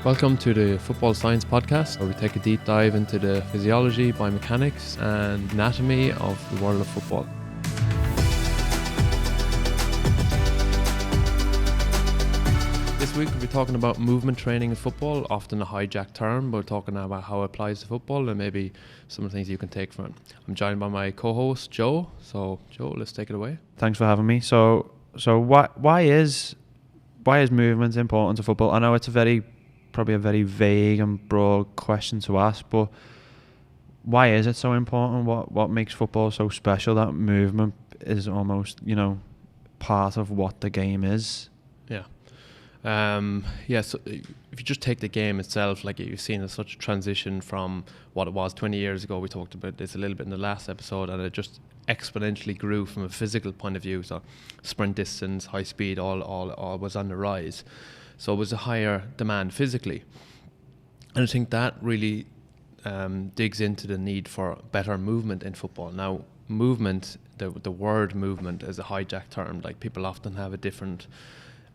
Welcome to the Football Science Podcast, where we take a deep dive into the physiology, biomechanics and anatomy of the world of football. This week we'll be talking about movement training in football, often a hijacked term, but we're talking about how it applies to football and maybe some of the things you can take from it. I'm joined by my co-host Joe. So Joe, let's take it away. Thanks for having me. So why is movement important to football? I know it's probably a very vague and broad question to ask, but why is it so important? What makes football so special that movement is almost, part of what the game is? So if you just take the game itself, like you've seen such a transition from what it was 20 years ago. We talked about this a little bit in the last episode, and it just exponentially grew from a physical point of view. So sprint distance, high speed, all was on the rise. So it was a higher demand physically. And I think that really digs into the need for better movement in football. Now, movement, the word movement is a hijacked term. Like, people often have a different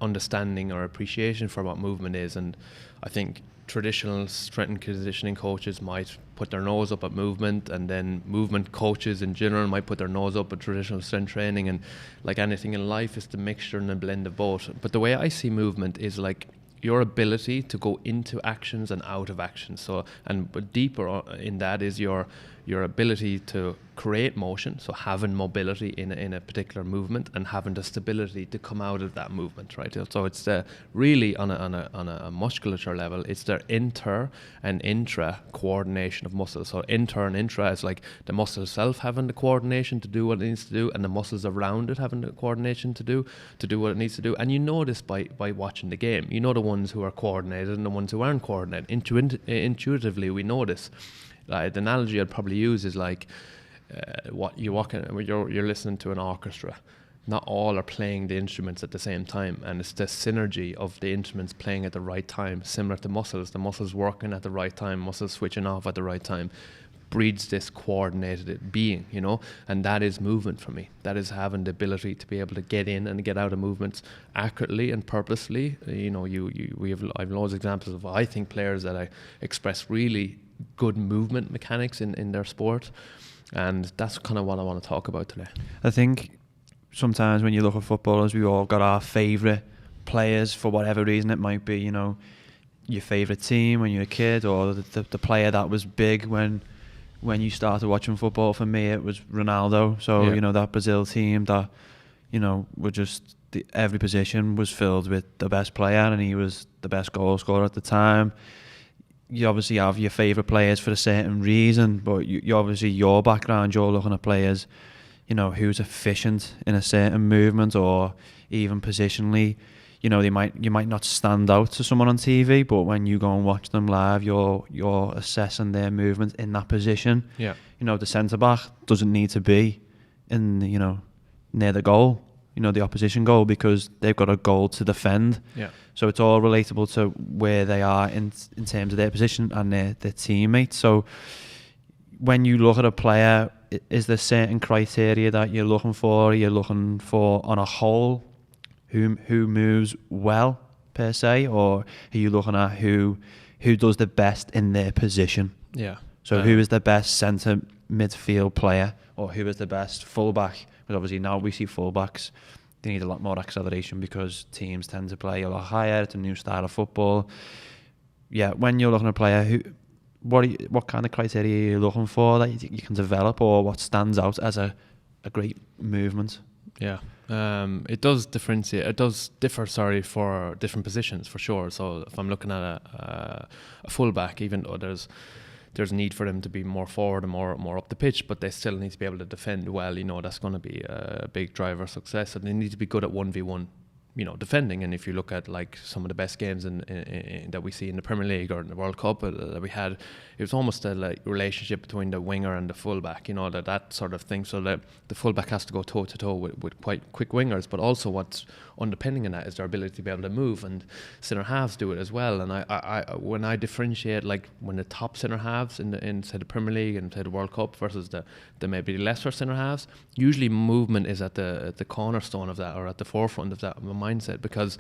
understanding or appreciation for what movement is. And I think traditional strength and conditioning coaches might put their nose up at movement, and then movement coaches in general might put their nose up at traditional strength training. And like anything in life, it's the mixture and a blend of both. But the way I see movement is like your ability to go into actions and out of actions. But deeper in that is your ability to create motion, so having mobility in a particular movement and having the stability to come out of that movement, right? So it's really on a musculature level, it's their inter and intra coordination of muscles. So inter and intra is like the muscle itself having the coordination to do what it needs to do, and the muscles around it having the coordination to do what it needs to do. And you know this by watching the game. You know the ones who are coordinated and the ones who aren't coordinated. Intuitively, we know this. The analogy I'd probably use is like you're listening to an orchestra. Not all are playing the instruments at the same time, and it's the synergy of the instruments playing at the right time, similar to muscles. The muscles working at the right time, muscles switching off at the right time, breeds this coordinated being, and that is movement for me. That is having the ability to be able to get in and get out of movements accurately and purposely. I've loads of examples of, I think, players that I express really good movement mechanics in their sport, and that's kind of what I want to talk about today. I think sometimes when you look at footballers, we all got our favourite players for whatever reason. It might be, your favourite team when you're a kid, or the player that was big when you started watching football. For me, it was Ronaldo. So, that Brazil team that, were just, every position was filled with the best player, and he was the best goal scorer at the time. You obviously have your favourite players for a certain reason, but you obviously, your background, you're looking at players, who's efficient in a certain movement, or even positionally. You might not stand out to someone on TV, but when you go and watch them live, you're assessing their movement in that position. Yeah. The centre back doesn't need to be in near the goal, the opposition goal, because they've got a goal to defend. Yeah. So it's all relatable to where they are in terms of their position and their teammates. So when you look at a player, is there certain criteria that you're looking for? Are you looking for on a whole who moves well per se, or are you looking at who does the best in their position? Yeah. So who is the best centre midfield player, or who is the best fullback? Because obviously now we see fullbacks, they need a lot more acceleration because teams tend to play a lot higher. It's a new style of football. Yeah, when you're looking at a player, what kind of criteria are you looking for that you can develop, or what stands out as a great movement? Yeah, it does differentiate. It does differ, for different positions for sure. So if I'm looking at a fullback, even though there's a need for them to be more forward and more up the pitch, but they still need to be able to defend well. That's going to be a big driver of success, and they need to be good at 1v1, defending. And if you look at like some of the best games in that we see in the Premier League or in the World Cup that we had, it was almost a like relationship between the winger and the fullback, that sort of thing. So that the fullback has to go toe to toe with quite quick wingers, but also what's underpinning in that is their ability to be able to move, and centre halves do it as well. And I when I differentiate, like when the top centre halves in say the Premier League and say the World Cup versus the maybe lesser centre halves, usually movement is at the cornerstone of that, or at the forefront of that mindset. Because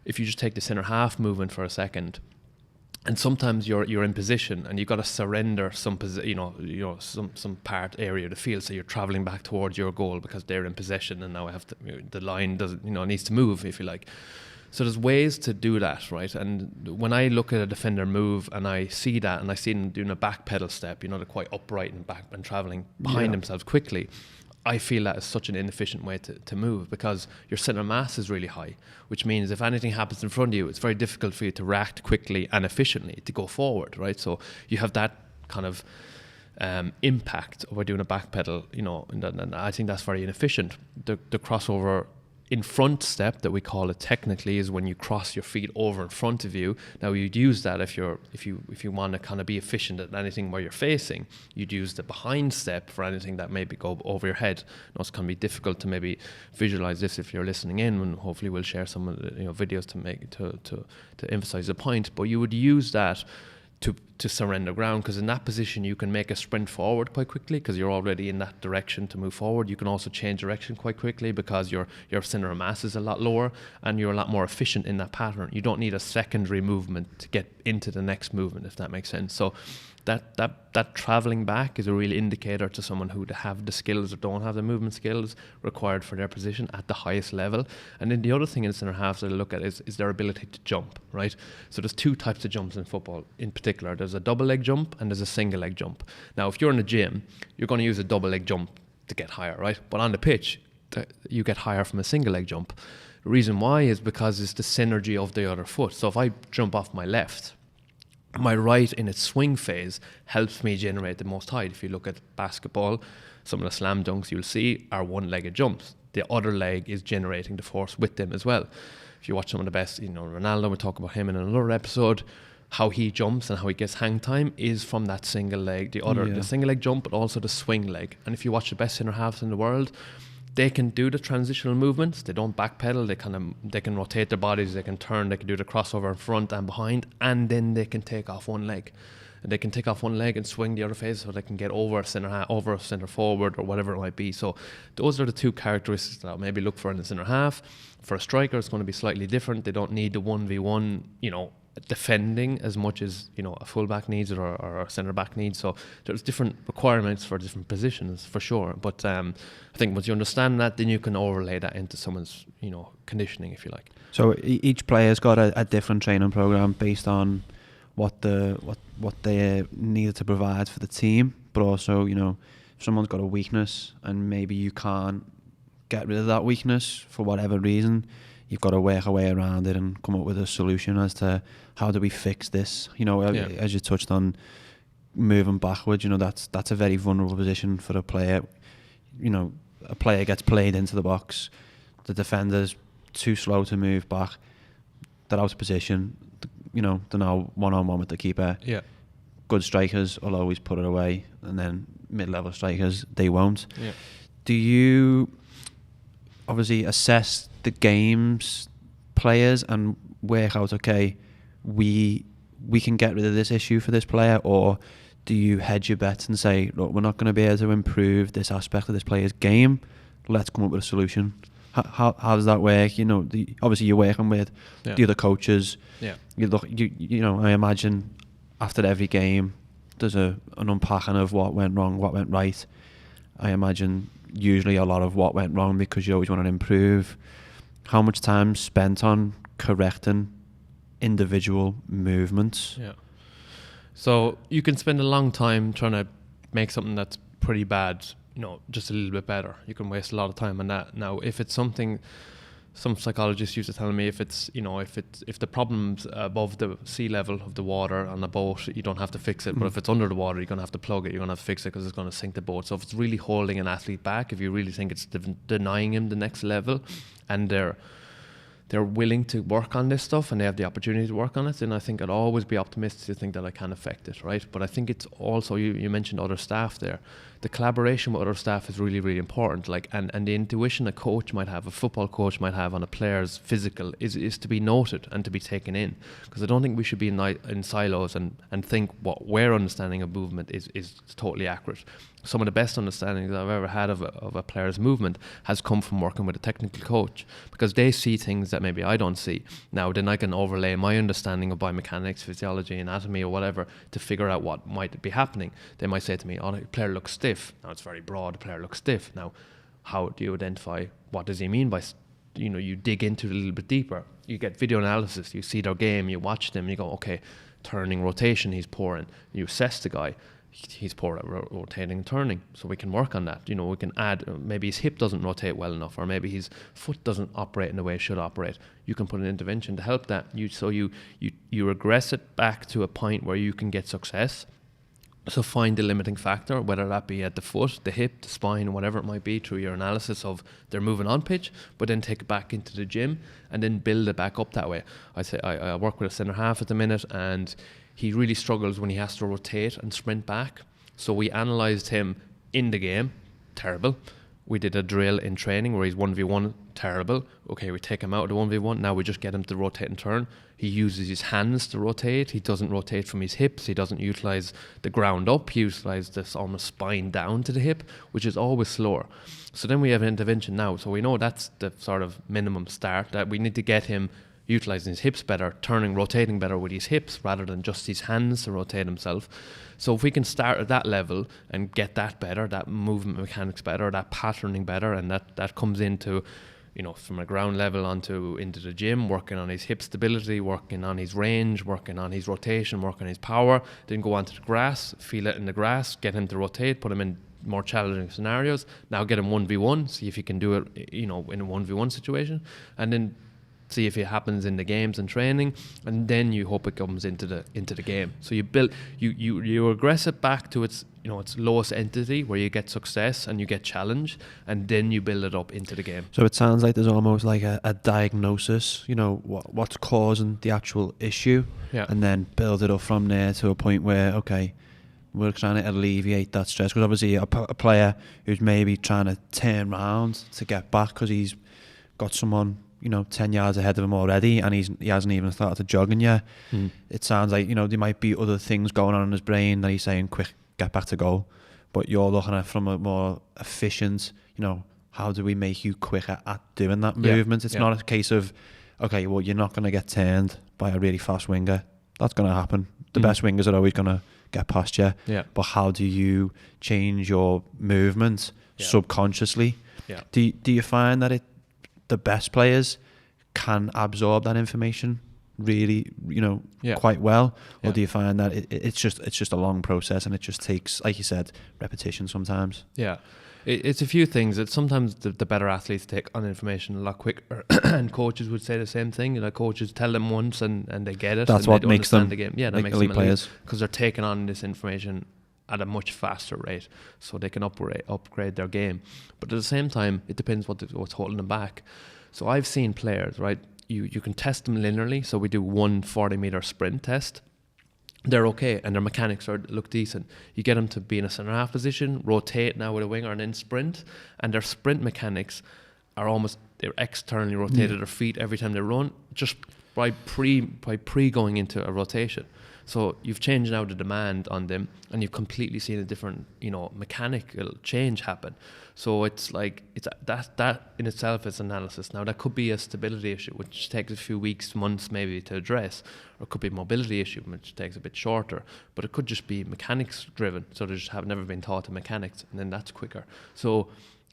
if you just take the centre half movement for a second, And sometimes you're in position and you've got to surrender some some part area of the field, so you're traveling back towards your goal because they're in possession, and now I have to, the line doesn't, needs to move, if you like. So there's ways to do that, right? And when I look at a defender move and I see that, and I see them doing a back pedal step, they're quite upright and back and traveling behind themselves quickly, I feel that is such an inefficient way to move, because your center of mass is really high, which means if anything happens in front of you, it's very difficult for you to react quickly and efficiently to go forward, right? So you have that kind of impact of doing a back pedal, and I think that's very inefficient. The crossover in front step that we call it technically is when you cross your feet over in front of you. Now you'd use that if you want to kind of be efficient at anything where you're facing. You'd use the behind step for anything that maybe go over your head. It's going to be difficult to maybe visualize this if you're listening in, and hopefully we'll share some of the videos to make to emphasize the point. But you would use that to surrender ground, because in that position you can make a sprint forward quite quickly because you're already in that direction to move forward. You can also change direction quite quickly because your center of mass is a lot lower and you're a lot more efficient in that pattern. You don't need a secondary movement to get into the next movement, if that makes sense. So that traveling back is a real indicator to someone who have the skills or don't have the movement skills required for their position at the highest level. And then the other thing in center halves that I look at is their ability to jump, right? So there's two types of jumps in football in particular. There's a double leg jump and there's a single leg jump. Now, if you're in the gym, you're going to use a double leg jump to get higher, right? But on the pitch, you get higher from a single leg jump. The reason why is because it's the synergy of the other foot. So if I jump off my left, my right in its swing phase helps me generate the most height. If you look at basketball, some of the slam dunks you'll see are one-legged jumps. The other leg is generating the force with them as well. If you watch some of the best, Ronaldo, we'll talk about him in another episode, how he jumps and how he gets hang time is from that single leg, the single leg jump, but also the swing leg. And if you watch the best center halves in the world, they can do the transitional movements. They don't backpedal. They can rotate their bodies. They can turn. They can do the crossover in front and behind, and then they can take off one leg. And they can take off one leg and swing the other phase, so they can get over center forward or whatever it might be. So those are the two characteristics that I'll maybe look for in the center half. For a striker, it's going to be slightly different. They don't need the 1v1, defending as much as a fullback needs it or a centre back needs. So there's different requirements for different positions for sure. But I think once you understand that, then you can overlay that into someone's conditioning, if you like. So each player's got a different training program based on what they needed to provide for the team, but also if someone's got a weakness and maybe you can't get rid of that weakness for whatever reason, you've got to work a way around it and come up with a solution as to how do we fix this. As you touched on, moving backwards, that's a very vulnerable position for a player. A player gets played into the box, the defender's too slow to move back, they're out of position, they're now one-on-one with the keeper. Yeah. Good strikers will always put it away, and then mid-level strikers, they won't. Yeah. Do you obviously assess the game's players and work out, okay, we can get rid of this issue for this player, or do you hedge your bets and say, look, we're not going to be able to improve this aspect of this player's game, let's come up with a solution? How does that work? Obviously you're working with the other coaches. Yeah. You look, I imagine after every game there's an unpacking of what went wrong, what went right. I imagine usually a lot of what went wrong because you always want to improve. How much time spent on correcting individual movements? Yeah. So you can spend a long time trying to make something that's pretty bad, just a little bit better. You can waste a lot of time on that. Now, if it's something, some psychologists used to tell me, if the problem's above the sea level of the water on the boat, you don't have to fix it. But if it's under the water, you're going to have to plug it. You're going to have to fix it because it's going to sink the boat. So if it's really holding an athlete back, if you really think it's denying him the next level, and they're willing to work on this stuff and they have the opportunity to work on it, then I think I'd always be optimistic to think that I can affect it, right? But I think it's also, you mentioned other staff there. The collaboration with other staff is really, really important. And the intuition a coach might have, a football coach might have on a player's physical is to be noted and to be taken in. Because I don't think we should be in silos and think what their understanding of movement is totally accurate. Some of the best understandings I've ever had of a player's movement has come from working with a technical coach, because they see things that maybe I don't see. Now then I can overlay my understanding of biomechanics, physiology, anatomy or whatever to figure out what might be happening. They might say to me, oh, the player looks stiff. Now it's very broad, the player looks stiff. Now how do you identify what does he mean by you dig into it a little bit deeper. You get video analysis, you see their game, you watch them, you go, okay, turning, rotation, he's poor in. You assess the guy, he's poor at rotating and turning, so we can work on that. We can add, maybe his hip doesn't rotate well enough, or maybe his foot doesn't operate in the way it should operate. You can put an intervention to help that. You regress it back to a point where you can get success. So find the limiting factor, whether that be at the foot, the hip, the spine, whatever it might be, through your analysis of their moving on pitch, but then take it back into the gym and then build it back up that way. I work with a centre half at the minute, and he really struggles when he has to rotate and sprint back. So we analysed him in the game, terrible. We did a drill in training where he's 1v1, terrible. Okay, we take him out of the 1v1. Now we just get him to rotate and turn. He uses his hands to rotate. He doesn't rotate from his hips. He doesn't utilise the ground up. He utilises this almost spine down to the hip, which is always slower. So then we have an intervention now. So we know that's the sort of minimum start, that we need to get him utilising his hips better, turning, rotating better with his hips rather than just his hands to rotate himself. So if we can start at that level and get that better, that movement mechanics better, that patterning better, and that comes into, from a ground level into the gym, working on his hip stability, working on his range, working on his rotation, working on his power, then go onto the grass, feel it in the grass, get him to rotate, put him in more challenging scenarios. Now get him 1v1, see if he can do it, in a 1v1 situation, and then see if it happens in the games and training, and then you hope it comes into the game. So you regress it back to its lowest entity where you get success and you get challenge, and then you build it up into the game. So it sounds like there's almost like a diagnosis, what's causing the actual issue, and then build it up from there to a point where, okay, we're trying to alleviate that stress. Because obviously a player who's maybe trying to turn around to get back because he's got someone 10 yards ahead of him already, and he hasn't even started jogging yet. It sounds like there might be other things going on in his brain that he's saying, quick, get back to goal. But you're looking at from a more efficient, how do we make you quicker at doing that movement? It's not a case of, okay, well, you're not going to get turned by a really fast winger. That's going to happen. The best wingers are always going to get past you. But how do you change your movement subconsciously? Do you find that the best players can absorb that information really, quite well, or do you find that it's just a long process and it just takes, like you said, repetition sometimes? It's a few things. It's sometimes the better athletes take on information a lot quicker, and coaches would say the same thing. Coaches tell them once and they get it. That's what makes them the game. That makes elite them players, because they're taking on this information at a much faster rate, so they can upgrade their game. But at the same time, it depends what's holding them back. So I've seen players, right? You can test them linearly. So we do one 40-meter sprint test. They're okay, and their mechanics look decent. You get them to be in a centre half position, rotate now with a winger, and then sprint. And their sprint mechanics are they're externally rotated their feet every time they run, just by pre going into a rotation. So you've changed now the demand on them, and you've completely seen a different, mechanical change happen. So it's like that in itself is analysis. Now that could be a stability issue, which takes a few weeks, months maybe to address, or it could be a mobility issue, which takes a bit shorter. But it could just be mechanics driven. So they just have never been taught the mechanics, and then that's quicker. So.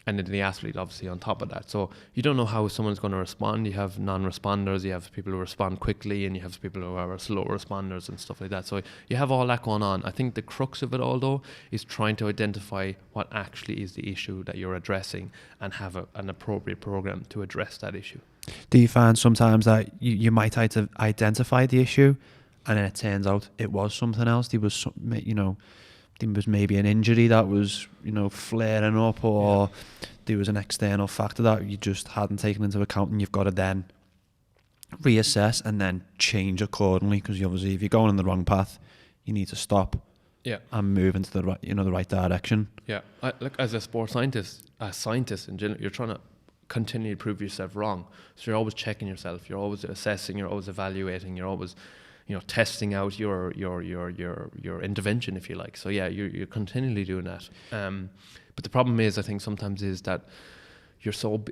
And then the athlete obviously on top of that. So you don't know how someone's going to respond. You have non-responders, you have people who respond quickly, and you have people who are slow responders and stuff like that. So you have all that going on. I think the crux of it all, though, is trying to identify what actually is the issue that you're addressing and have an appropriate program to address that issue. Do you find sometimes that you might identify the issue, and then it turns out it was something else? There was maybe an injury that was, flaring up, or there was an external factor that you just hadn't taken into account, and you've got to then reassess and then change accordingly, because obviously if you're going in the wrong path, you need to stop and move into the right, the right direction. Look, as a sports scientist, in general, you're trying to continually prove yourself wrong. So you're always checking yourself, you're always assessing, you're always evaluating, you're always testing out your intervention, if you like. So you're continually doing that. But the problem is, I think sometimes is that you're so,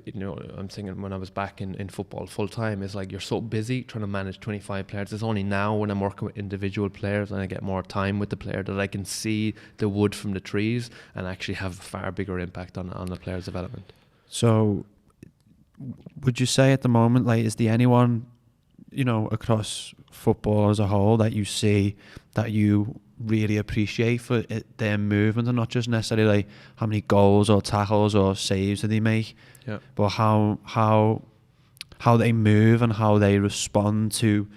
I'm thinking when I was back in football full time, it's like you're so busy trying to manage 25 players. It's only now when I'm working with individual players and I get more time with the player that I can see the wood from the trees and actually have a far bigger impact on the player's development. So would you say at the moment, like, is there anyone, across football as a whole that you see that you really appreciate for their movement, and not just necessarily like how many goals or tackles or saves do they make, but how they move and how they respond to,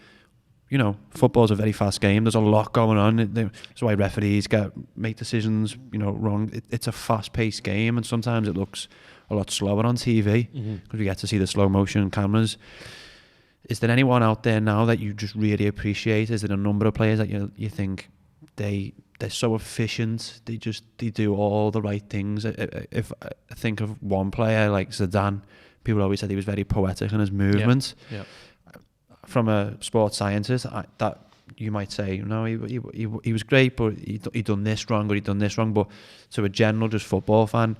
football's a very fast game. There's a lot going on. That's why referees make decisions, wrong. It's a fast-paced game, and sometimes it looks a lot slower on TV because we get to see the slow motion cameras. Is there anyone out there now that you just really appreciate? Is there a number of players that you think they're so efficient, they do all the right things? If I think of one player like Zidane, people always said he was very poetic in his movements. Yeah. From a sports scientist, that you might say, no, he was great, but he done this wrong or he done this wrong. But to a general just football fan,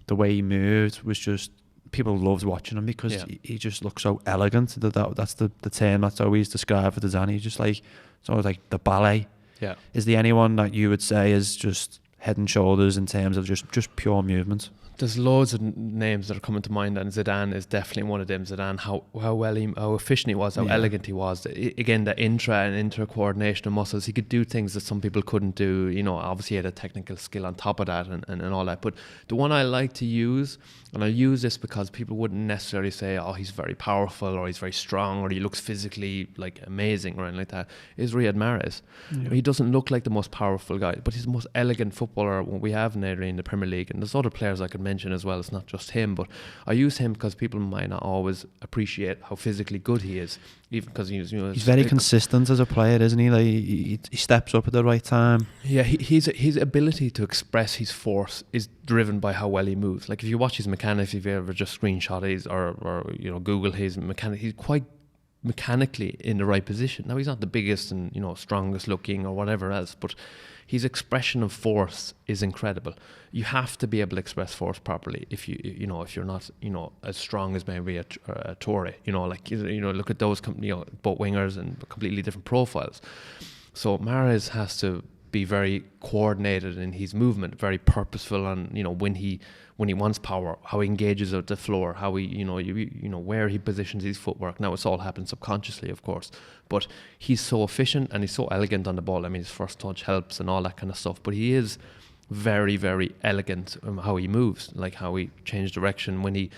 the way he moved was just, people loved watching him because he just looked so elegant. That's the term that's always described for Zidane. He's just like, it's always like the ballet. Yeah. Is there anyone that you would say is just head and shoulders in terms of just pure movement? There's loads of names that are coming to mind, and Zidane is definitely one of them. Zidane, how well how efficient he was, how elegant he was. Again, the intra and inter coordination of muscles. He could do things that some people couldn't do. Obviously he had a technical skill on top of that and all that. But the one I like to use, and I use this because people wouldn't necessarily say, oh, he's very powerful or he's very strong or he looks physically like amazing or anything like that, is Riyad Mahrez. Yeah. He doesn't look like the most powerful guy, but he's the most elegant footballer we have in the Premier League. And there's other players I could mention as well. It's not just him, but I use him because people might not always appreciate how physically good he is, even because he's very consistent as a player, isn't he? Like he steps up at the right time. Yeah, his ability to express his force is driven by how well he moves. Like if you watch his mechanics, if you ever just screenshot his or Google his mechanics, he's quite mechanically in the right position. Now he's not the biggest and strongest looking or whatever else, but his expression of force is incredible. You have to be able to express force properly if if you're not as strong as maybe a Toure. Look at those both wingers and completely different profiles. So Mahrez has to be very coordinated in his movement, very purposeful, and when he wants power, how he engages at the floor, how he where he positions his footwork. Now it's all happened subconsciously, of course, but he's so efficient and he's so elegant on the ball. I mean, his first touch helps and all that kind of stuff, but he is very, very elegant how he moves, like how he changes direction when he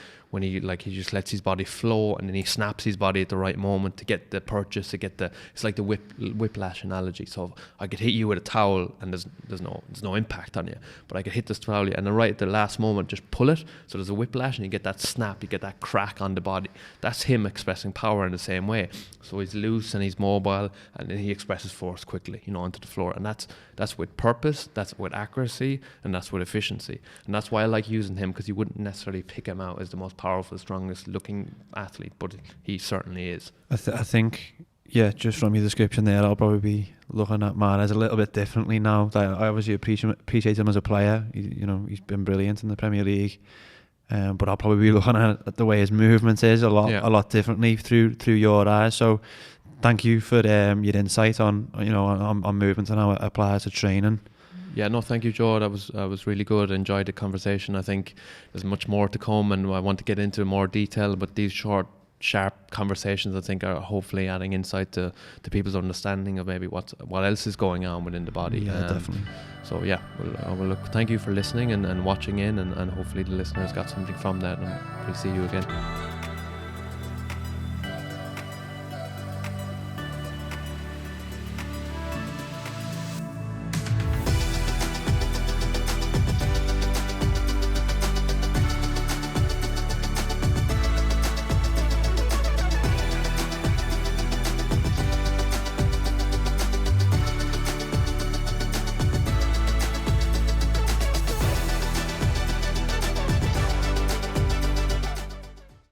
just lets his body flow, and then he snaps his body at the right moment to get the purchase, it's like the whiplash analogy. So I could hit you with a towel and there's no impact on you, but I could hit this towel and then right at the last moment just pull it, so there's a whiplash and you get that snap, you get that crack on the body. That's him expressing power in the same way. So he's loose and he's mobile, and then he expresses force quickly, onto the floor, and that's with purpose, that's with accuracy, and that's with efficiency. And that's why I like using him, because you wouldn't necessarily pick him out as the most powerful, strongest looking athlete, but he certainly is. I think, just from your description there, I'll probably be looking at Mahrez a little bit differently now. I obviously appreciate him as a player. He's been brilliant in the Premier League, but I'll probably be looking at the way his movement is a lot differently through your eyes. So thank you for your insight on movement and how it applies to training. Yeah, no, thank you, Joe. That was really good. I enjoyed the conversation. I think there's much more to come, and I want to get into more detail, but these short, sharp conversations, I think, are hopefully adding insight to people's understanding of maybe what else is going on within the body. Yeah, definitely. So yeah, we'll thank you for listening and watching in, and hopefully the listeners got something from that, and we'll see you again.